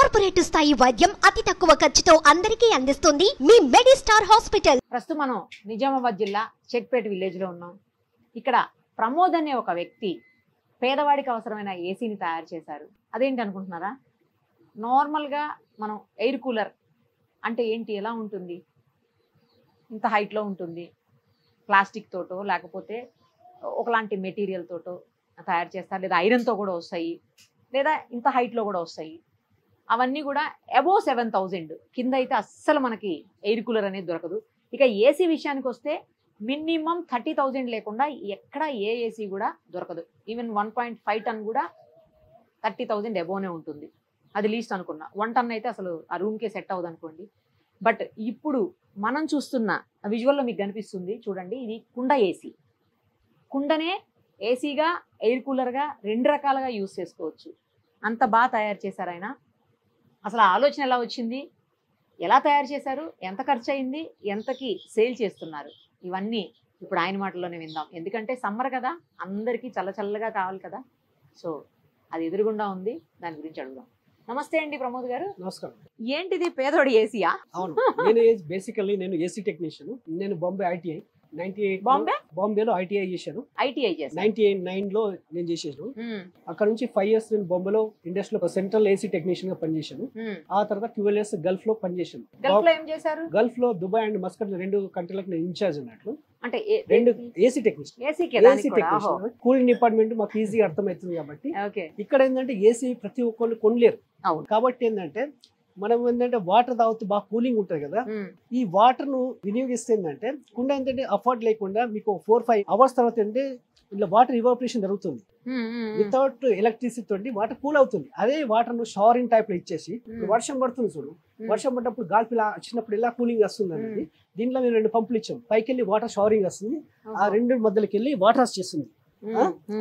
Corporate స్థాయి వైద్యం అతి తక్కువ ఖర్చుతో అందరికీ అందిస్తుంది మీ మెడిస్టార్ హాస్పిటల్. ప్రస్తుతం మనం నిజామాబాద్ జిల్లా చెక్పేట విలేజ్ లో ఉన్నాం. ఇక్కడ ప్రమోద్ అనే ఒక వ్యక్తి పేదవాడికి అవసరమైన ఏసీని తయారు చేశారు. అదేంటి అనుకుంటున్నారా? నార్మల్ గా మనం ఎయిర్ కూలర్ అంటే ఏంటి, ఎలా ఉంటుంది? ఇంత హైట్ లో ఉంటుంది, ప్లాస్టిక్ తోటో లేకపోతే ఒకలాంటి మెటీరియల్ తోటో తయారు చేస్తారు, లేదా ఐరన్ తో కూడా వస్తాయి, లేదా ఇంత హైట్ లో కూడా వస్తాయి. అవన్నీ కూడా అబోవ్ 7,000 కింద అయితే అస్సలు మనకి ఎయిర్ కూలర్ అనేది దొరకదు. ఇక ఏసీ విషయానికి వస్తే మినిమం 30,000 లేకుండా ఎక్కడ ఏ ఏసీ కూడా దొరకదు. ఈవెన్ 1.5 టన్ కూడా 30,000 అబోవ్నే ఉంటుంది. అది లీస్ట్ అనుకున్నా. 1 టన్ అయితే అసలు ఆ రూమ్కే సెట్ అవ్వదు అనుకోండి. బట్ ఇప్పుడు మనం చూస్తున్న విజువల్లో మీకు కనిపిస్తుంది చూడండి, ఇది కుండ ఏసీ. కుండనే ఏసీగా ఎయిర్ కూలర్గా 2 రకాలుగా యూజ్ చేసుకోవచ్చు. అంత బాగా తయారు చేశారు ఆయన. అసలు ఆలోచన ఎలా వచ్చింది, ఎలా తయారు చేశారు, ఎంత ఖర్చు అయింది, ఎంతకి సేల్ చేస్తున్నారు, ఇవన్నీ ఇప్పుడు ఆయన మాటల్లోనే విందాం. ఎందుకంటే సమ్మర్ కదా, అందరికీ చల్లగా కావాలి కదా. సో అది ఎదురుగుండా ఉంది, దాని గురించి అడుగుదాం. నమస్తే అండి ప్రమోద్ గారు. నమస్కారం. ఏంటిది పేదోడి ఏసీయా? అవును, నేను బేసికల్లీ నేను ఏసీ టెక్నీషియన్. నేను బాంబే ఐటీఐ 98 బాంబేలో ఐటీఐ చేశాను. 99 లో నేను చేసేసాను. అక్కడ నుంచి 5 years నేను బాంబేలో ఇండస్ట్రీలో సెంట్రల్ ఏసీ టెక్నీషియన్ గా పనిచేశాను. ఆ తర్వాత 12 years గల్ఫ్ లో పనిచేశాను. గల్ఫ్ లో దుబాయ్ అండ్ మస్కట్ 2 కంట్రీలకు నేను ఇన్ఛార్జ్ అన్నట్లు. అంటే 2 ఏసీ టెక్నీషియన్. కూలింగ్ డిపార్ట్మెంట్ మాకు ఈజీగా అర్థమవుతుంది కాబట్టి. ఇక్కడ ఏంటంటే ఏసీ ప్రతి ఒక్కళ్ళు కొనలేరు కాబట్టి ఏంటంటే మనం ఏంటంటే వాటర్ తాగుతూ బాగా కూలింగ్ ఉంటుంది కదా, ఈ వాటర్ ను వినియోగిస్తే ఏంటంటే కుండ ఏంటంటే అఫోర్డ్ లేకుండా మీకు 4-5 hours తర్వాత ఏంటంటే ఇలా వాటర్ ఇవాపరేషన్ జరుగుతుంది. వితౌట్ ఎలక్ట్రిసిటీ తోటి వాటర్ కూల్ అవుతుంది. అదే వాటర్ ను షవరింగ్ టైప్ లో ఇచ్చేసి వర్షం పడుతుంది చూడు, వర్షం పడినప్పుడు గాలి వచ్చినప్పుడు ఇలా కూలింగ్ వస్తుంది అనేది. దీంట్లో మేము 2 పంపులు ఇచ్చాం. పైకి వెళ్ళి వాటర్ షవరింగ్ వస్తుంది, ఆ 2 మధ్యలోకి వెళ్ళి వాటర్ చేస్తుంది.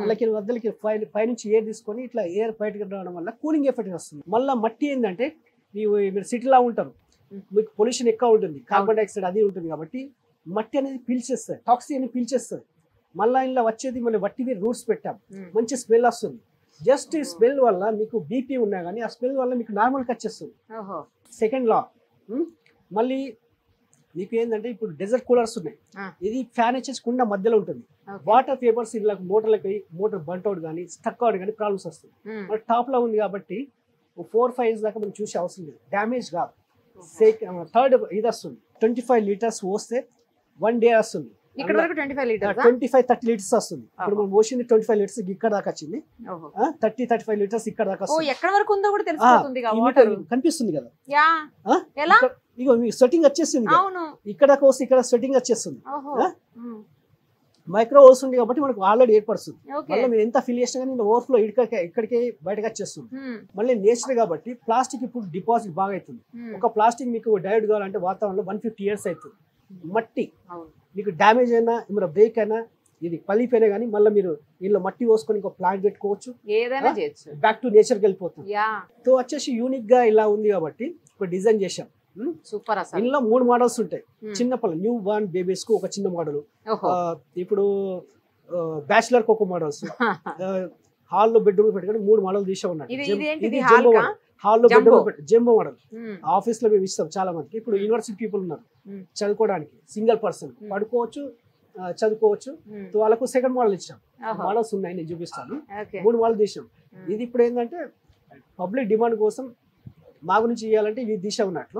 అలాగే మధ్యలోకి పైనుంచి ఎయిర్ తీసుకొని ఇట్లా ఎయిర్ బయటకు రావడం వల్ల కూలింగ్ ఎఫెక్ట్ వస్తుంది. మళ్ళీ మట్టి ఏంటంటే మీరు సిటీలో ఉంటారు, మీకు పొల్యూషన్ ఎక్కువ ఉంటుంది, కార్బన్ డైఆక్సైడ్ అది ఉంటుంది కాబట్టి మట్టి అనేది పీల్చేస్తుంది, టాక్సిన్ అనేది పీల్చేస్తుంది. మళ్ళీ ఇలా వచ్చేది మనం వట్టివి రూట్స్ పెట్టాం, మంచి స్మెల్ వస్తుంది. జస్ట్ ఈ స్మెల్ వల్ల మీకు బీపీ ఉన్నా కానీ ఆ స్మెల్ వల్ల మీకు నార్మల్గా వచ్చేస్తుంది. సెకండ్ లా మళ్ళీ మీకు ఏంటంటే ఇప్పుడు డెజర్ట్ కూలర్స్ ఉన్నాయి. ఇది ఫ్యాన్ వచ్చేసి కుండ మధ్యలో ఉంటుంది. వాటర్ పేపర్స్ ఇలా మోటార్ బంట్ అవుట్ కానీ స్టక్ అవుట్ కానీ ప్రాబ్లమ్స్ వస్తుంది. మన టాప్ లో ఉంది కాబట్టి 4-5 years దాకా మనం చూసే అవసరం లేదు, డ్యామేజ్ కాదు. థర్డ్ ఇది వస్తుంది 25 liters పోస్తే 1 day వస్తుంది. 25-30 liters వస్తుంది. ఇప్పుడు మనం పోసింది 25 liters ఇక్కడ దాకా వచ్చింది. 30-35 liters ఇక్కడ దాకా కనిపిస్తుంది కదా. ఇగో మీకు సెట్టింగ్ వచ్చేస్తుంది, ఇక్కడ దాకా వస్తే ఇక్కడ సెట్టింగ్ వచ్చేస్తుంది. మైక్రో హోల్స్ ఉంది కాబట్టి మనకు ఆల్రెడీ ఏర్పడుతుంది. మళ్ళీ మీరు ఎంత ఫిల్ చేసినా కానీ ఓవర్ఫ్లో ఇక్కడికే బయటకు వచ్చేస్తుంది. మళ్ళీ నేచర్ కాబట్టి ప్లాస్టిక్ ఇప్పుడు డిపాజిట్ బాగా అవుతుంది. ఒక ప్లాస్టిక్ మీకు డైరెక్ట్ కావాలంటే వాతావరణంలో 150 years అవుతుంది. మట్టి మీకు డ్యామేజ్ అయినా ఏమైనా బ్రేక్ అయినా ఇది పలిపోయినా కానీ మళ్ళీ మీరు ఇంట్లో మట్టి పోసుకొని ఇంకో ప్లాంట్ పెట్టుకోవచ్చు, బ్యాక్ టు నేచర్కి వెళ్ళిపోతుంది. సో వచ్చేసి యూనిక్ గా ఇలా ఉంది కాబట్టి ఇప్పుడు డిజైన్ చేశాం. సూపర్. ఇందులో 3 మోడల్స్ ఉంటాయి. చిన్నపిల్లలు న్యూ బార్న్ బేబీస్ కు ఒక చిన్న మోడల్, ఇప్పుడు బ్యాచిలర్ కు ఒక మోడల్స్, హాల్లో బెడ్రూమ్ పెట్టుకొని 3 మోడల్ తీసే ఉన్నాయి. ఇది హాల్లో బెడ్రూమ్ జంబో మోడల్. ఆఫీస్ లో మేము ఇస్తాం చాలా మందికి. ఇప్పుడు యూనివర్సిటీ పీపుల్ ఉన్నారు చదువుకోవడానికి, సింగిల్ పర్సన్ పడుకోవచ్చు చదువుకోవచ్చు. వాళ్ళకు సెకండ్ మోడల్ ఇచ్చాం. మోడల్స్ ఉన్నాయి, నేను చూపిస్తాను. 3 మోడల్ తీసాం. ఇది ఇప్పుడు ఏంటంటే పబ్లిక్ డిమాండ్ కోసం మా గురించి ఇవ్వాలంటే ఇది దిశ ఉన్నట్లు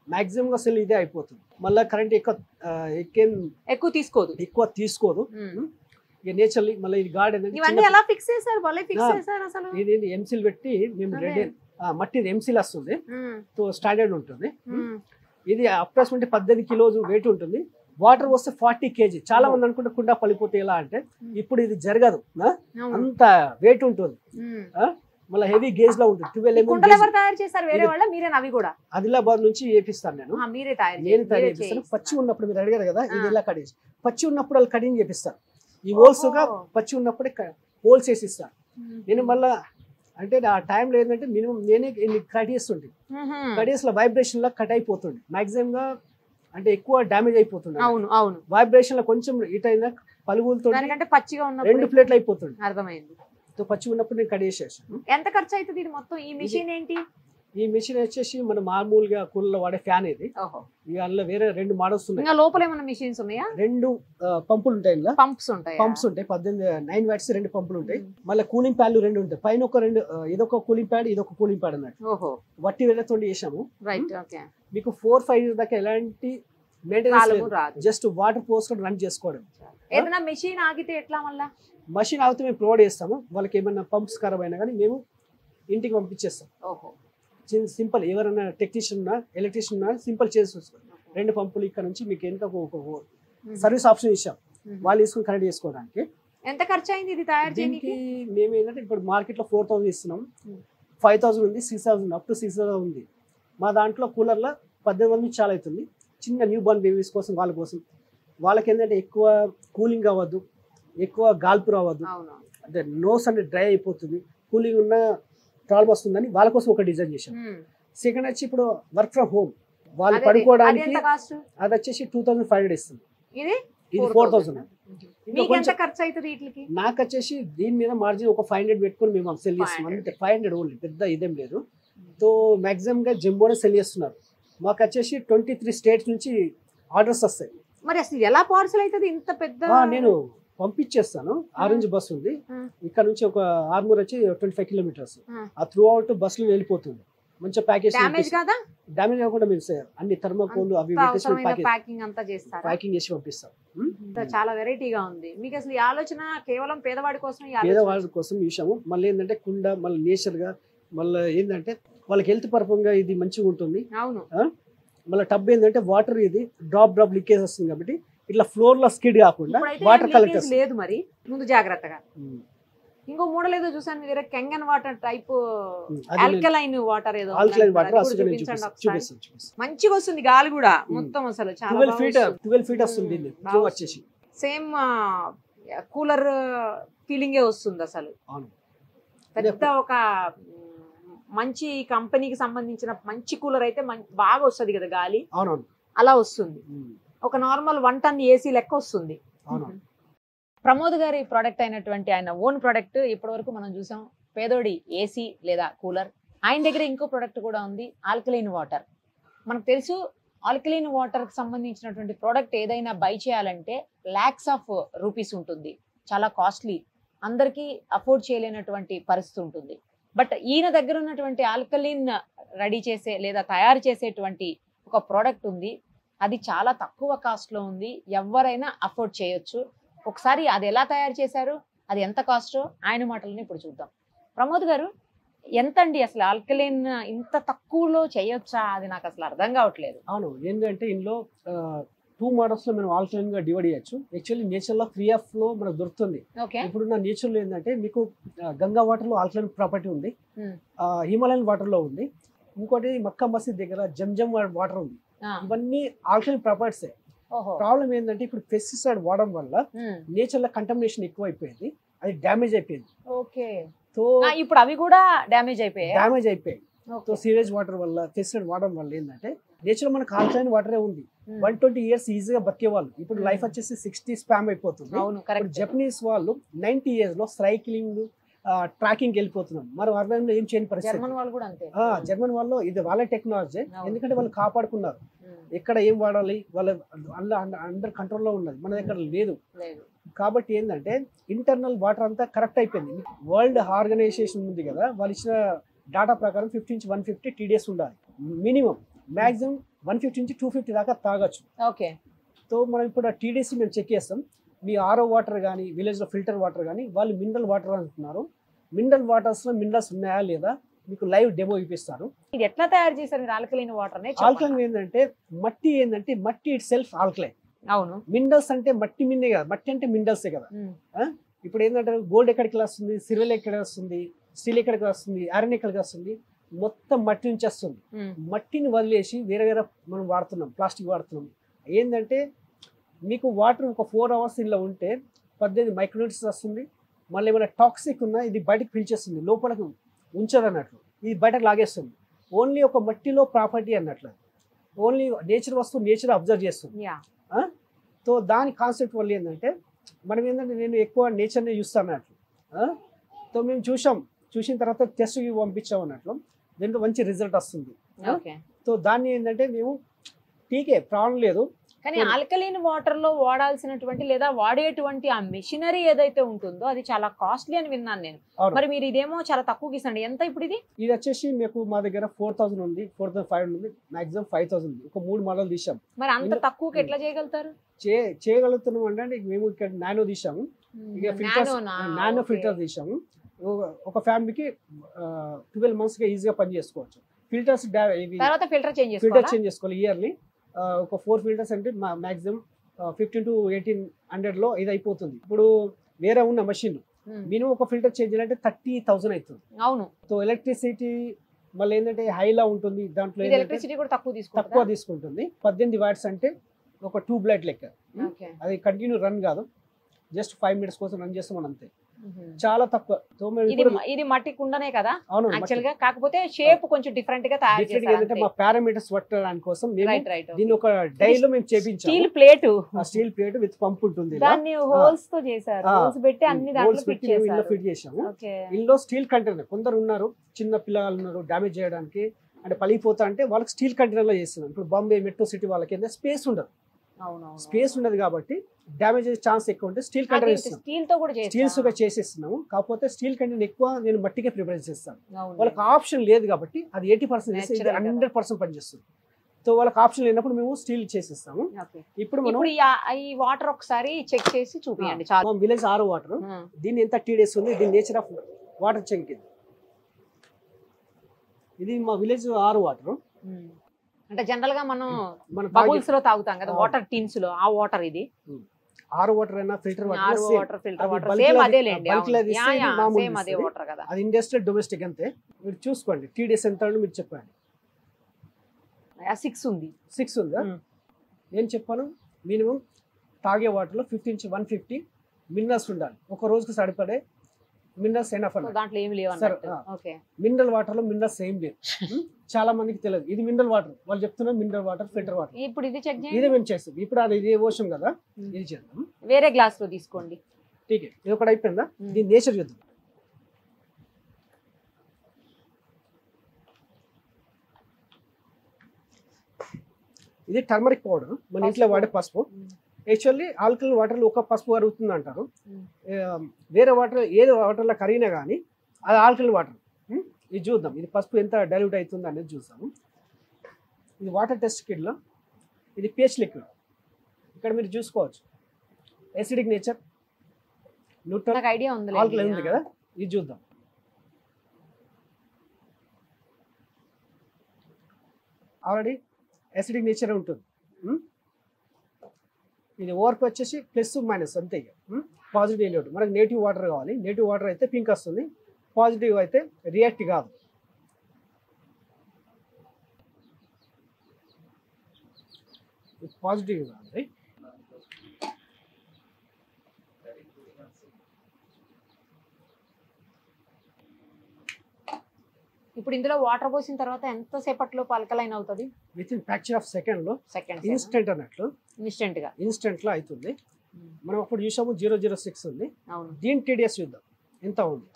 మాక్సిమం గా సెల్ ఇదే అయిపోతుంది. మళ్ళీ కరెంట్ ఎక్కువ తీసుకోదు. ఇక నేచర్లీ మళ్ళీ ఇది గార్డెన్ ఇది ఎంసీల్ పెట్టి మేము రెడీ మట్టి ఎంసీల్ వస్తుంది, స్టాండర్డ్ ఉంటుంది. ఇది అప్రాక్సిమేట్ 18 kilos వెయిట్ ఉంటుంది. వాటర్ వస్తే 40 kg. చాలా మంది అనుకుంటే కుండ పలిపోతే ఎలా అంటే ఇప్పుడు ఇది జరగదు, అంత వెయిట్ ఉంటుంది. మళ్ళీ హెవీ గేజ్ లో ఉంటుంది. 12 mm. ఆదిలాబాద్ నుంచి చేపిస్తాను నేను తయారు చేపిస్తాను. పచ్చి ఉన్నప్పుడు మీరు అడిగారు కదా, ఇది ఇలా కటింగ్, పచ్చి ఉన్నప్పుడు వాళ్ళు కటింగ్ చేపిస్తాను. ఈ హోల్స్ గా పచ్చి ఉన్నప్పుడే హోల్స్ వేసి ఇస్తాను నేను. మళ్ళా అంటే ఆ టైంలో ఏంటంటే మినిమం నేనే కట్ చేస్తుంటే కట్ లో వైబ్రేషన్ లా కట్ అయిపోతుంది. మాక్సిమం గా అంటే ఎక్కువ డ్యామేజ్ అయిపోతుంది. వైబ్రేషన్ లో కొంచెం ఇట్ అయినా పలుగులతో పచ్చిగా 2 ప్లేట్లు అయిపోతుంది. అర్థమైంది. పచ్చి ఉన్నప్పుడు నేను కట్ చేసేసాను. ఎంత ఖర్చు అవుతుంది ఇది మొత్తం? ఈ మిషన్ ఏంటి? ఈ మెషిన్ వచ్చేసి మనం మామూలుగా కూలర్లో వాడే ఫ్యాన్ ఇది. ఇక అందులో వేరే 2 మోడల్స్ ఉన్నాయి. ఇంకా లోపల ఏమైనా మెషిన్స్ ఉన్నాయా? 2 పంపులు ఉంటాయి. ఇలా పంప్స్ ఉంటాయి. 9 వాట్స్ 2 పంపులు ఉంటాయి. మళ్ళీ కూలింగ్ ప్యాడ్లు 2 ఉంటాయి. పైన ఒక 2 ఇదొక కూలింగ్ ప్యాడ్, ఇదొక కూలింగ్ ప్యాడ్ అన్నట్టు. వట్టి వేలతో చేసాము. మీకు 4-5 ఇయర్స్ దాకా ఎలాంటి మెయింటెనెన్స్, జస్ట్ వాటర్ పోసుకొని రన్ చేసుకోవడం. ఏదైనా మెషిన్ ఆగితే ఎట్లా? మళ్ళీ మెషిన్ ఆగితే మేము ప్రొవైడ్ చేస్తాము. వాళ్ళకి ఏమైనా పంప్స్ ఖరాబ్ అయినా కానీ మేము ఇంటికి పంపించేస్తాం. సింపుల్. ఎవరైనా టెక్నీషియన్ ఉన్నా, ఎలక్ట్రీషియన్ ఉన్నా సింపుల్ చేసుకోవచ్చు. 2 పంపులు ఇక్కడ నుంచి మీకు వెనుక సర్వీస్ ఆప్షన్ ఇచ్చాం, వాళ్ళు తీసుకొని కనెక్ట్ చేసుకోవడానికి. ఎంత ఖర్చు అయింది ఇది తయారు చేయడానికి? మేము ఏంటంటే ఇప్పుడు మార్కెట్లో 4,000 ఇస్తున్నాం, 5,000 ఉంది, 6,000 అప్ టు 6,000 ఉంది. మా దాంట్లో కూలర్లో 18,000 నుంచి చాలా అవుతుంది. చిన్న న్యూ బోర్న్ బేబీస్ కోసం, వాళ్ళ కోసం. వాళ్ళకి ఏంటంటే ఎక్కువ కూలింగ్ అవ్వద్దు, ఎక్కువ గాల్పు రావద్దు, అంటే నోస్ అంటే డ్రై అయిపోతుంది, కూలింగ్ ఉన్న ప్రాబ్లం వస్తుందని వాళ్ళ కోసం ఒక డిజైన్ చేశాం. సెకండ్ వచ్చి ఇప్పుడు వర్క్ ఫ్రమ్ హోమ్ వాళ్ళు పడుకోవడానికి అది వచ్చేసి 2,500 ఇస్తుంది. ఇది 4,000. నాకు వచ్చేసి దీని మీద మార్జిన్ ఒక 500 పెట్టుకుని మేము సెల్ చేస్తున్నాం. అంటే 500 ఓన్లీ, పెద్ద ఇదేం లేదు. తో మాక్సిమం గా జంబోనే సెల్ చేస్తున్నారు. మాకు వచ్చేసి 23 స్టేట్స్ నుంచి ఆర్డర్స్ వస్తాయి. మరి అసలు ఎలా పార్సల్ అవుతుంది ఇంత పెద్ద? నేను పంపించేస్తాను. ఆరెంజ్ బస్ ఉంది ఇక్కడ నుంచి, ఒక ఆర్మూర్ వచ్చి 25 కిలోమీటర్స్. ఆ త్రూ అవుట్ బస్ లో వెళ్ళిపోతుంది. మంచి ప్యాకేజ్, డ్యామేజ్ కాకుండా మేము అన్ని థర్మోకోల్ అవి ప్యాకింగ్ చేసి పంపిస్తాం. చాలా వెరైటీగా ఉంది. మీకు అసలు ఈ ఆలోచన కేవలం పేదవాడి కోసం, పేదవాడి కోసం చూసాము. మళ్ళీ ఏంటంటే కుండ, మళ్ళీ నేచర్ గా, మళ్ళీ ఏంటంటే వాళ్ళకి హెల్త్ పరంగా ఇది మంచిగా ఉంటుంది. అవును. మళ్ళీ టబ్ ఏంటంటే వాటర్ ఇది డ్రాప్ లీకేజ్ వస్తుంది కాబట్టి ఇట్లా ఫ్లోర్ లో స్కిడ్ కాకుండా వాటర్ కలెక్టర్స్ లేదు. మరి ముందు జాగ్రత్తగా. ఇంకో మోడల్ ఏదో చూసాను మీ దగ్గర, కెంగన్ వాటర్ టైప్, ఆల్కలైన్ వాటర్ ఏదో. మంచిగా వస్తుంది గాలి కూడా మొత్తం. అసలు 12 ఫీట్ వస్తుంది వచ్చేసి. సేమ్ కూలర్ ఫీలింగే వస్తుంది అసలు. పెద్ద ఒక మంచి కంపెనీకి సంబంధించిన మంచి కూలర్ అయితే బాగా వస్తుంది కదా గాలి. అలా వస్తుంది. ఒక నార్మల్ 1 టన్ ఏసీ లెక్క వస్తుంది. ప్రమోద్ గారి ప్రోడక్ట్ అయినటువంటి ఆయన ఓన్ ప్రోడక్ట్ ఇప్పటి వరకు మనం చూసాం, పేదోడి ఏసీ లేదా కూలర్. ఆయన దగ్గర ఇంకో ప్రోడక్ట్ కూడా ఉంది, ఆల్కలైన్ వాటర్. మనకు తెలుసు ఆల్కలైన్ వాటర్ కి సంబంధించినటువంటి ప్రోడక్ట్ ఏదైనా బై చేయాలంటే lakhs of rupees ఉంటుంది, చాలా కాస్ట్లీ, అందరికీ అఫోర్డ్ చేయలేనటువంటి పరిస్థితి ఉంటుంది. బట్ ఈయన దగ్గర ఉన్నటువంటి ఆల్కలైన్ రెడీ చేసే లేదా తయారు చేసేటువంటి ఒక ప్రోడక్ట్ ఉంది, అది చాలా తక్కువ కాస్ట్ లో ఉంది, ఎవరైనా అఫోర్డ్ చేయొచ్చు. ఒకసారి అది ఎలా తయారు చేశారు, అది ఎంత కాస్ట్, ఆయన మాటలను ఇప్పుడు చూద్దాం. ప్రమోద్ గారు, ఎంత అండి అసలు ఆల్కలైన్ ఇంత తక్కువలో చేయొచ్చా? అది నాకు అసలు అర్థం కావట్లేదు. అవును, ఏంటంటే ఇందులో 2 మోడల్స్ లో మనం ఆల్కలైన్ గా డివైడ్ చేయొచ్చు. యాక్చువల్లీ నేచర్ లో ఫ్రీ ఆఫ్ లో మనకు దొరుకుతుంది. ఇప్పుడున్న నేచర్ లో ఏంటంటే మీకు గంగా వాటర్ లో ఆల్కలైన్ ప్రాపర్టీ ఉంది, హిమాలయన్ వాటర్ లో ఉంది, ఇంకోటి మక్కా మసీద్ దగ్గర జంజం వాటర్ ఉంది. ఇవన్నీ ఆల్కలైన్ ప్రాపర్టీస్. ప్రాబ్లం ఏంటంటే ఇప్పుడు పెస్టిసైడ్ వాడడం వల్ల నేచర్ లో కంటామినేషన్ ఎక్కువ అయిపోయింది, అది డ్యామేజ్ అయిపోయింది. సో ఇప్పుడు అవి కూడా డ్యామేజ్ అయిపోయాయి. సో సీవేజ్ వాటర్ వల్ల, పెస్టిసైడ్ వాడడం వల్ల ఏంటంటే నేచర్ లో మనకు ఆల్కలైన్ వాటరే ఉంది. 120 years ఈజీగా బతికేవాళ్ళు, ఇప్పుడు లైఫ్ వచ్చేసి 60 స్పామ్ అయిపోతుంది. జపనీస్ వాళ్ళు 90 years లో సైక్లింగ్, ట్రాకింగ్ వెళ్ళిపోతున్నాం. మరి అర్బన్ ఏం చేయని పరిస్థితి. జర్మన్ వాళ్ళు ఇది వాళ్ళ టెక్నాలజీ, ఎందుకంటే వాళ్ళు కాపాడుకున్నారు. ఎక్కడ ఏం వాడాలి వాళ్ళ అండర్ కంట్రోల్లో ఉన్నది, మన దగ్గర లేదు. కాబట్టి ఏంటంటే ఇంటర్నల్ వాటర్ అంతా కరెక్ట్ అయిపోయింది. వరల్డ్ ఆర్గనైజేషన్ ఉంది కదా, వాళ్ళు ఇచ్చిన డాటా ప్రకారం 50 నుంచి 150 TDS ఉండాలి మినిమం. మాక్సిమం 150 నుంచి 250 దాకా తాగొచ్చు. సో మనం ఇప్పుడు TDS మేము చెక్ చేస్తాం. మీ RO వాటర్ కానీ, విలేజ్లో ఫిల్టర్ వాటర్ కానీ, వాళ్ళు మినరల్ వాటర్ అంటున్నారు. మినరల్ వాటర్స్లో మినరల్స్ ఉన్నాయా లేదా మీకు లైవ్ డెమో ఇప్పిస్తారు. ఇది ఎట్లా తయారు చేశారు మీరు ఆల్కలైన్ వాటర్? ఆల్కలైన్ ఏంటంటే మట్టి ఇట్ సెల్ఫ్ ఆల్కలైన్. అవును. మినరల్స్ అంటే మట్టి మిన్నే కదా, మట్టి అంటే మినరల్సే కదా. ఇప్పుడు ఏంటంటే గోల్డ్ ఎక్కడికి వస్తుంది, సిల్వర్ ఎక్కడ వస్తుంది, స్టీల్ ఎక్కడికి వస్తుంది, ఐరన్ ఎక్కడికి వస్తుంది, మొత్తం మట్టి నుంచి వస్తుంది. మట్టిని వదిలేసి వేరే మనం వాడుతున్నాం, ప్లాస్టిక్ వాడుతున్నాం. ఏంటంటే మీకు వాటర్ ఒక 4 hours ఇలా ఉంటే 18 మైక్రోన్యూట్రియంట్స్ వస్తుంది. మళ్ళీ ఏమైనా టాక్సిక్ ఉన్నా ఇది బయటకు పిలిచేస్తుంది, లోపలికి ఉంచదు అన్నట్లు, ఇది బయటకు లాగేస్తుంది. ఓన్లీ ఒక మట్టిలో ప్రాపర్టీ అన్నట్లు, ఓన్లీ నేచర్ వస్తువు నేచర్ అబ్జర్వ్ చేస్తుంది. సో దాని కాన్సెప్ట్ వల్ల ఏంటంటే మనం ఏంటంటే నేను ఎక్కువ నేచర్ని చూస్తాను అన్నట్లు. సో మేము చూసిన తర్వాత టెస్ట్కి పంపించాం అన్నట్లు. దీంట్లో మంచి రిజల్ట్ వస్తుంది. ఓకే. సో దాన్ని ఏంటంటే మేము టీకే ప్రాబ్లం లేదు. కానీ ఆల్కలైన్ వాటర్ లో వాడాల్సినటువంటి లేదా వాడేటువంటి ఆ మెషినరీ ఏదైతే ఉంటుందో అది చాలా కాస్ట్లీ అని విన్నాను నేను. మరి మీరు ఇదేమో చాలా తక్కువకి ఇస్తాండి. ఎంత ఇప్పుడు ఇది? ఇది వచ్చేసి మీకు మా దగ్గర 4000 ఉంది, 4500 ఉంది, మాక్సిమం 5000 ఉంది. ఒక 3 మోడల్ తీసాం. మరి అంత తక్కువకి ఎట్లా చేయగలుగుతారు? చేయగలుగుతున్నాం అంటే మేము ఇక్కడ నానో తీసాము, ఇక ఫిల్టర్స్ నానో ఫిల్టర్ తీసాము. ఒక ఫ్యామిలీకి 12 months గా ఈజీగా పని చేసుకోవచ్చు. ఫిల్టర్స్ తర్వాత ఫిల్టర్ చేంజ్ చేసుకోవాలి ఇయర్లీ. ఒక 4 ఫిల్టర్స్ అంటే మాక్సిమం 15 to 1800 లో ఇది అయిపోతుంది. ఇప్పుడు వేరే ఉన్న మషిన్ మినిమం ఒక ఫిల్టర్ చేంజ్ చేయాలంటే 30,000 అవుతుంది. అవును. సో ఎలక్ట్రిసిటీ మళ్ళీ ఏంటంటే హైలా ఉంటుంది, దాంట్లో ఎలక్ట్రిసిటీ కూడా తక్కువ తీసుకుంటుంది. 18 watts అంటే ఒక 2 బ్లడ్ లెక్క. అది కంటిన్యూ రన్ కాదు, జస్ట్ 5 minutes కోసం రన్ చేస్తాం అంతే, చాలా తక్కువ. ఇది మట్టి కుండనే కదా అవును యాక్చువల్ గా, కాకపోతే షేప్ కొంచెం డిఫరెంట్ గా తయారు చేశారు. మా పారామీటర్స్ పట్టడానికి కోసం దీన్ని ఒక డైలో మేము చేపించాము. స్టీల్ ప్లేట్ విత్ పంప్ ఉంటుంది, దాన్ని హోల్స్ తో చేశారు. హోల్స్ పెట్టి అన్ని దాంట్లో ఫిట్ చేసాము. ఇందులో స్టీల్ కంటైనర్, కొందరు ఉన్నారు చిన్న పిల్లలు ఉన్నారు డ్యామేజ్ చేయడానికి అంటే పలిపోతా అంటే వాళ్ళకి స్టీల్ కంటైనర్ లో చేస్తున్నాం. ఇప్పుడు బాంబే మెట్రో సిటీ వాళ్ళకి ఏంటంటే స్పేస్ ఉండదు కాబట్టి డ్యామేజ్ అయ్యే ఛాన్స్ ఎక్కువ ఉంటే స్టీల్ కంటైనర్ స్టీల్స్ గా చేసేస్తున్నాము. కాకపోతే స్టీల్ కంటైనర్ ఎక్కువ నేను మట్టికే ప్రిపేర్ చేస్తాను. వాళ్ళకి ఆప్షన్ లేదు కాబట్టి అది 80% 100% పనిచేస్తుంది. సో వాళ్ళకి ఆప్షన్ లేనప్పుడు మేము స్టీల్ చేసేస్తాము. ఇప్పుడు మనం ఈ వాటర్ ఒకసారి చెక్ చేసి చూపించండి. విలేజ్ RO వాటర్, దీన్ని ఎంత 30 days ఉంది, దీని నేచర్ ఆఫ్ వాటర్ చెక్. ఇది మా విలేజ్ RO వాటర్. అంటే జనరల్ గా మనం బబుల్స్ లో తాగుతాం కదా వాటర్ టిన్స్ లో, ఆ వాటర్ ఇది RO వాటర్ అయినా ఫిల్టర్ వాటర్ సేమ్ అదేలేండి, సేమ్ అదే వాటర్ కదా. అది ఇండస్ట్రియల్ డొమెస్టిక్ అంతే. మీరు చూసుకోండి 3 days ఎంత మీరు చెప్పండి. 6 ఉంది. 6 ఉందా? నేను చెప్పాను మినిమం తాగే వాటర్లో 50 నుంచి 150 మినరల్స్ ఉండాలి. ఒక రోజుకి సరిపడే మినరల్స్ ఎనఫ్ అన్నమాట. దాంట్లో ఏం లేవు అన్నట్టు. ఓకే. మినరల్ వాటర్ లో మినరల్స్ ఏం లేవు. చాలా మందికి తెలియదు ఇది మినరల్ వాటర్. వాళ్ళు చెప్తున్నారు మినరల్ వాటర్, ఫిల్టర్ వాటర్. ఇప్పుడు ఇది చెక్ చేయండి. ఇదే మేము చేస్తాం. ఇప్పుడు అది ఇది ఓషన్ కదా, ఇది చేద్దాం. వేరే గ్లాస్ లో తీసుకోండి. ఠీక్. ఇది ఒకటి అయిపోయిందా? దీని నేచర్ చూద్దాం. ఇది టర్మరిక్ పౌడర్, మన ఇంట్లో వాడే పసుపు. యాక్చువల్లీ ఆల్కలైన్ వాటర్లో ఒక పసుపు కరుగుతుంది అంటారు. వేరే వాటర్ ఏది వాటర్లో కరిగినా కానీ అది ఆల్కలైన్ వాటర్. ఇది చూద్దాం, ఇది పసుపు ఎంత డైల్యూట్ అవుతుంది అనేది చూద్దాము. ఇది వాటర్ టెస్ట్ కిట్లో, ఇది pH లిక్విడ్. ఇక్కడ మీరు చూసుకోవచ్చు ఎసిడిక్ నేచర్, న్యూట్రల్, ఐడియా ఉంది, ఆల్కలైన్ ఉంది కదా. ఇది చూద్దాం. ఆల్రెడీ ఎసిడిక్ నేచర్ ఉంటుంది. ఇది ఓవర్పు వచ్చేసి ప్లస్ మైనస్ అంతే. Positive negative. మనకు నేటివ్ వాటర్ కావాలి. నేటివ్ వాటర్ అయితే పింక్ వస్తుంది, పాజిటివ్ అయితే రియాక్ట్ కాదు. పాజిటివ్ కాదు. ఇప్పుడు ఇందులో వాటర్ పోసిన తర్వాత ఎంత సేపట్లో ఆల్కలైన్ అవుతుంది? With in fraction of second లో ఇన్స్టెంట్ అన్నట్లు, ఇన్స్టెంట్ లో అవుతుంది. మనం అప్పుడు చూసాము 006 ఉంది. దీని TDS చూద్దాం ఎంత ఉంది.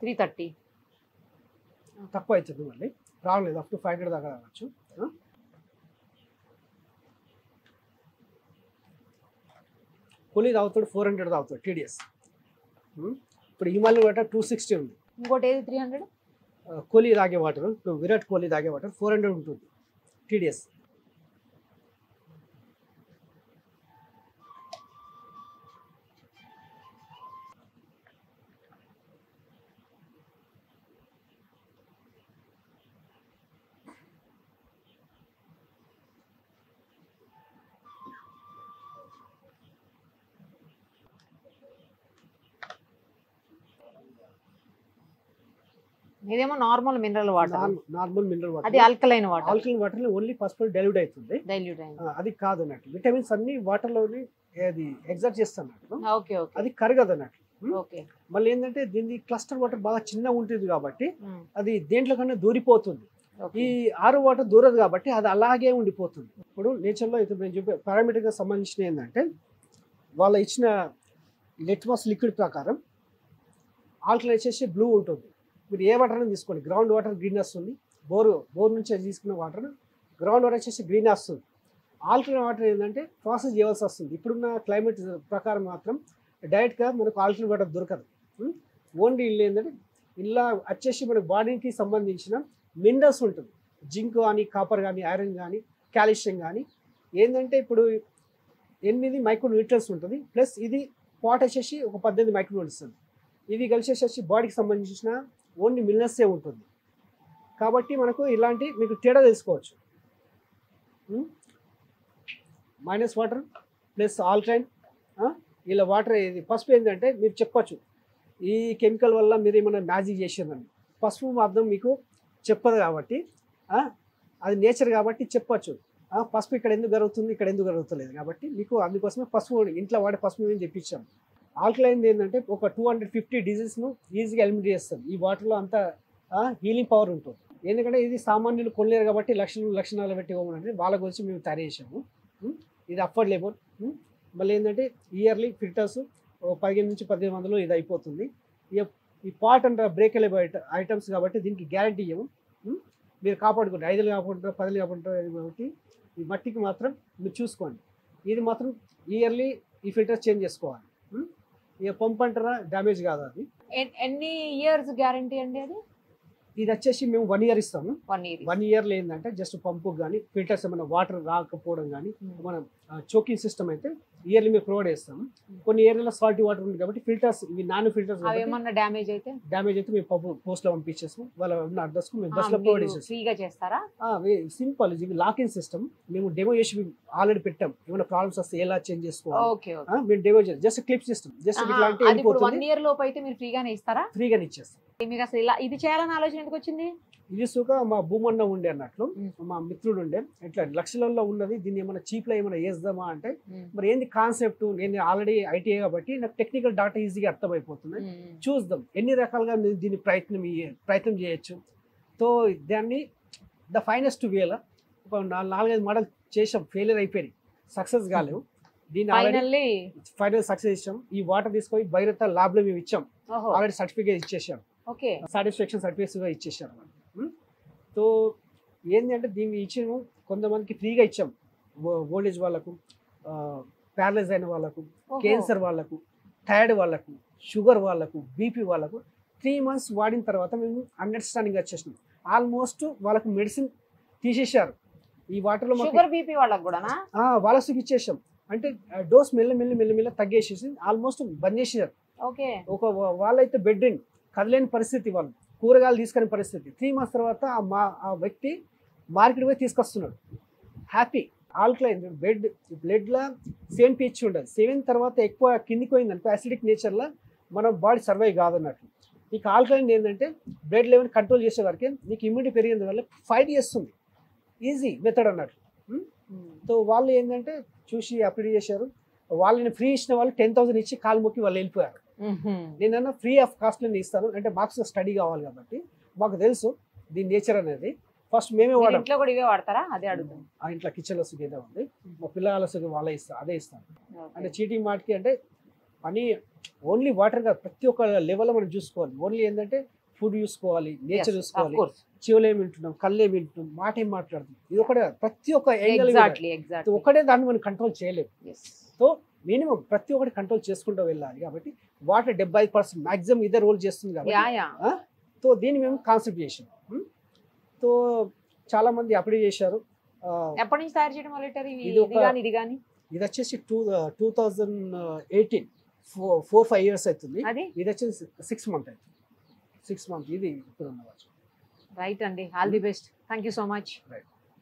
$330 తక్కువ అవుతుంది. మళ్ళీ ప్రాబ్లం లేదు, అప్ టు 500 దాకా రావచ్చు. కూలీ తాగుతాడు 400 తాగుతాడు TDS. ఇప్పుడు హిమాలయ వాటర్ 260 ఉంది. ఇంకోటి ఏది 300? కోహ్లీ తాగే వాటర్, ఇప్పుడు విరాట్ కోహ్లీ తాగే వాటర్ 400 ఉంటుంది TDS. ఇదేమో నార్మల్ మినరల్ వాటర్. అది ఆల్కలైన్ వాటర్. ఆల్కలైన్ వాటర్ లో ఓన్లీ పసుపు డైల్యూట్ అవుతుంది. అది కాదు అన్నట్టు. విటమిన్స్ అన్ని వాటర్ లోని అది ఎగ్జర్ట్ చేస్తున్నట్టు. అది కరగదు అన్నట్టు. మళ్ళీ ఏంటంటే దీని క్లస్టర్ వాటర్ బాగా చిన్నగా ఉంటుంది కాబట్టి అది దేంట్లో కన్నా దూరిపోతుంది. ఈ RO వాటర్ దూరదు కాబట్టి అది అలాగే ఉండిపోతుంది. ఇప్పుడు నేచర్ లో అయితే నేను చెప్పే పారామీటర్ గా సంబంధించిన ఏంటంటే వాళ్ళ ఇచ్చిన లిట్మస్ లిక్విడ్ ప్రకారం ఆల్కలైన్ వచ్చేసి బ్లూ ఉంటుంది. మీరు ఏ వాటర్ అయినా తీసుకోండి, గ్రౌండ్ వాటర్ గ్రీన్ వస్తుంది, బోర్ నుంచి తీసుకున్న వాటర్ గ్రౌండ్ వాటర్ వచ్చేసి గ్రీన్ వస్తుంది. ఆల్కలైన్ వాటర్ ఏంటంటే ప్రాసెస్ చేయవలసి వస్తుంది. ఇప్పుడున్న క్లైమేట్ ప్రకారం మాత్రం డైరెక్ట్గా మనకు ఆల్కలైన్ వాటర్ దొరకదు. ఓన్లీ ఇల్లు ఏంటంటే ఇలా వచ్చేసి మన బాడీకి సంబంధించిన మినరల్స్ ఉంటుంది, జింక్ కానీ, కాపర్ కానీ, ఐరన్ కానీ, కాల్షియం కానీ. ఏంటంటే ఇప్పుడు 8 మైక్రోన్యూట్రియన్స్ ఉంటుంది, ప్లస్ ఇది పాట్ వచ్చేసి ఒక 18 మైక్రోన్యూట్రియన్స్ ఉంది. ఇది కలిసి వచ్చేసి బాడీకి సంబంధించిన ఓన్లీ మినరల్సే ఉంటుంది. కాబట్టి మనకు ఇలాంటి మీకు తేడా తెలుసుకోవచ్చు. మైనస్ వాటర్ ప్లస్ ఆల్కలైన్, ఇలా వాటర్. ఇది పసుపు ఏంటంటే మీరు చెప్పచ్చు ఈ కెమికల్ వల్ల మీరు ఏమైనా మ్యాజిక్ చేసిందని. పసుపు మాత్రం మీకు చెప్పదు కాబట్టి, అది నేచర్ కాబట్టి చెప్పచ్చు. పసుపు ఇక్కడ ఎందుకు జరుగుతుంది, ఇక్కడ ఎందుకు జరుగుతలేదు కాబట్టి మీకు అందుకోసమే పసుపు ఇంట్లో వాడే పసుపు మేము చెప్పించాం. ఆల్కలైన్ ఏంటంటే ఒక 250 డిజీజ్ను ఈజీగా ఎలిమినేట్ చేస్తుంది. ఈ వాటర్లో అంత హీలింగ్ పవర్ ఉంటుంది. ఎందుకంటే ఇది సామాన్యులు కొనలేరు కాబట్టి లక్షణాలు పెట్టి ఇవ్వమంటే వాళ్ళ గురించి మేము తయారు చేసాము. ఇది అఫోర్డబుల్. మళ్ళీ ఏంటంటే ఇయర్లీ ఫిల్టర్స్ 15 నుంచి 1800 ఇది అయిపోతుంది. ఈ పాట్ అండ్ బ్రేకబుల్ ఐటమ్స్ కాబట్టి దీనికి గ్యారంటీ ఇవ్వము. మీరు కాపాడుకోండి, 5 కాపాడుకుంటారు, 10 కాపాడుకుంటారు కాబట్టి ఈ మట్టికి మాత్రం మీరు చూసుకోండి. ఇది మాత్రం ఇయర్లీ ఈ ఫిల్టర్స్ చేంజ్ చేసుకోవాలి. ఇక పంప్ అంటారా డ్యామేజ్ కాదు. అది ఎన్ని ఇయర్స్ గ్యారంటీ అండి? అది ఇది వచ్చేసి మేము 1 ఇయర్ ఇస్తాము. 1 ఇయర్లో ఏంటంటే జస్ట్ పంపు కానీ ఫిల్టర్స్ ఏమైనా వాటర్ రాకపోవడం కానీ మనం చోకింగ్ సిస్టమ్ అయితే ఇయర్లీ మేము ప్రొవైడ్ చేస్తాము. కొన్ని ఏరియాలో సాల్టీ వాటర్ ఉంది కాబట్టి ఫిల్టర్స్ ఇవి నానో ఫిల్టర్స్ ఏమన్నా డ్యామేజ్ అయితే మేము పోస్ట్ లో పంపించేస్తాం. వాళ్ళ అడ్రస్ కు మేము బస్ లో ప్రొవైడ్ చేస్తాం. ఫ్రీగా చేస్తారా? సింపుల్. ఇది లాకింగ్ సిస్టమ్ మేము డెమో చేసి ఆల్రెడీ పెట్టాం. ఏమైనా ప్రాబ్లమ్స్ వస్తే ఎలా చేంజ్ చేసుకోవాలి మేము డెమో చేస్తాం. జస్ట్ క్లిప్ సిస్టమ్, జస్ట్ ఇట్లాంటి 1 ఇయర్ లోపు అయితే మీరు ఫ్రీగానే ఇస్తారా? ఫ్రీగానే ఇచ్చేస్తాం. మీకు అసలు ఇలా ఇది చేయాలని ఆలోచన ఎందుకు వచ్చింది? ఇది సుఖ మా భూమన్న ఉండే అన్నట్లు, మా మిత్రుడు ఉండే, ఇట్లా లక్షలలో ఉన్నది, దీన్ని ఏమైనా చీప్లో ఏమైనా వేద్దామా అంటే మరి ఏంది కాన్సెప్ట్. నేను ఆల్రెడీ ఐటీఐ కాబట్టి నాకు టెక్నికల్ డాటా ఈజీగా అర్థమైపోతుంది. చూద్దాం ఎన్ని రకాలుగా దీన్ని ప్రయత్నం చేయొచ్చు. సో దాన్ని ద ఫైనెస్ట్ వేలో ఒక 4-5 మోడల్ చేసాం, ఫెయిలియర్ అయిపోయినాయి, సక్సెస్ కాలేవు. దీన్ని ఫైనల్ సక్సెస్ ఇచ్చాం. ఈ వాటర్ తీసుకొని భైరత ల్యాబ్ లో మేము ఇచ్చాం, ఆల్రెడీ సర్టిఫికేట్ ఇచ్చేసాం, సాటిస్ఫాక్షన్ సర్టిఫికేట్స్ ఇచ్చేసారు. సో ఏంటి అంటే దీన్ని ఇచ్చాము కొంతమందికి ఫ్రీగా ఇచ్చాం. ఓల్డేజ్ వాళ్ళకు, ప్యారలైజ్ అయిన వాళ్ళకు, క్యాన్సర్ వాళ్ళకు, థైరాయిడ్ వాళ్ళకు, షుగర్ వాళ్ళకు, బీపీ వాళ్ళకు 3 months వాడిన తర్వాత మేము అండర్స్టాండింగ్ వచ్చేసినాం. ఆల్మోస్ట్ వాళ్ళకు మెడిసిన్ తీసేశారు. ఈ వాటర్లో షుగర్ బీపీ వాళ్ళకు కూడా వాళ్ళకి ఇచ్చేసాం. అంటే డోస్ మెల్ల తగ్గేసేసి ఆల్మోస్ట్ బంద్ చేసేసారు. ఒక వాళ్ళైతే బెడ్ రిన్, కదలేని పరిస్థితి, వాళ్ళు కూరగాయలు తీసుకునే పరిస్థితి. 3 months తర్వాత ఆ వ్యక్తి మార్కెట్ పోయి తీసుకొస్తున్నాడు హ్యాపీ. ఆల్కలైన్ బ్లడ్లో 7 pH ఉండదు. 7 తర్వాత ఎక్కువ కిందికి పోయిందనుకో యాసిడిక్ నేచర్లో మన బాడీ సర్వైవ్ కాదన్నట్లు. నీకు ఆల్కలైన్ ఏంటంటే బ్లడ్ లెవెల్ కంట్రోల్ చేసే వరకే నీకు ఇమ్యూనిటీ పెరిగిన వల్ల ఫైట్ చేస్తుంది. ఈజీ మెథడ్ అన్నట్లు. సో వాళ్ళు ఏంటంటే చూసి అప్లై చేశారు. వాళ్ళని ఫ్రీ ఇచ్చిన వాళ్ళు 10,000 ఇచ్చి కాలు మొక్కి వాళ్ళు వెళ్ళిపోయారు. నేనన్నా ఫ్రీ ఆఫ్ కాస్ట్ నేను ఇస్తాను అంటే మాకు స్టడీ కావాలి కాబట్టి మాకు తెలుసు దీని నేచర్ అనేది. ఫస్ట్ మేమే వాడాం. ఇంట్లో కూడా ఇవే వాడతారా? అదే అడుగుతాం. ఆ ఇంట్లో కిచెన్లో సుఖేదా ఉంది, మా పిల్లల సుఖం వాళ్ళే ఇస్తాను, అదే ఇస్తాను. అంటే చీటింగ్ మాటికి అంటే పని ఓన్లీ వాటర్ కాదు, ప్రతి ఒక్క లెవెల్లో మనం చూసుకోవాలి. ఓన్లీ ఏంటంటే ఫుడ్ చూసుకోవాలి, నేచర్ చూసుకోవాలి, చెవులు ఏమి వింటున్నాం, కళ్ళు ఏమి వింటున్నాం, మాట ఏం మాట్లాడుతున్నాం, ఇది ఒకటే ప్రతి ఒక్క యాంగిల్ ఒకటే దాన్ని మనం కంట్రోల్ చేయలేము. సో మినిమం ప్రతి ఒక్కటి కంట్రోల్ చేసుకుంటూ వెళ్ళాలి. కాబట్టి వాటర్ 75% మాక్సిమం ఇదే రోల్ చేస్తుంది కాబట్టి సో దీన్ని మేము కాన్సెప్ట్ చేసాం. సో చాలా మంది అప్లై చేశారు. ఎప్పటి నుంచి తయారు చేయడం మొదలెట్టారు? ఇది వచ్చేసి 2018 4-5 years అవుతుంది. ఇది వచ్చేసి 6 months అవుతుంది. 6 months ఇది ఇప్పుడు ఉన్న. రైట్ అండి, all the best. Thank you so much. Right.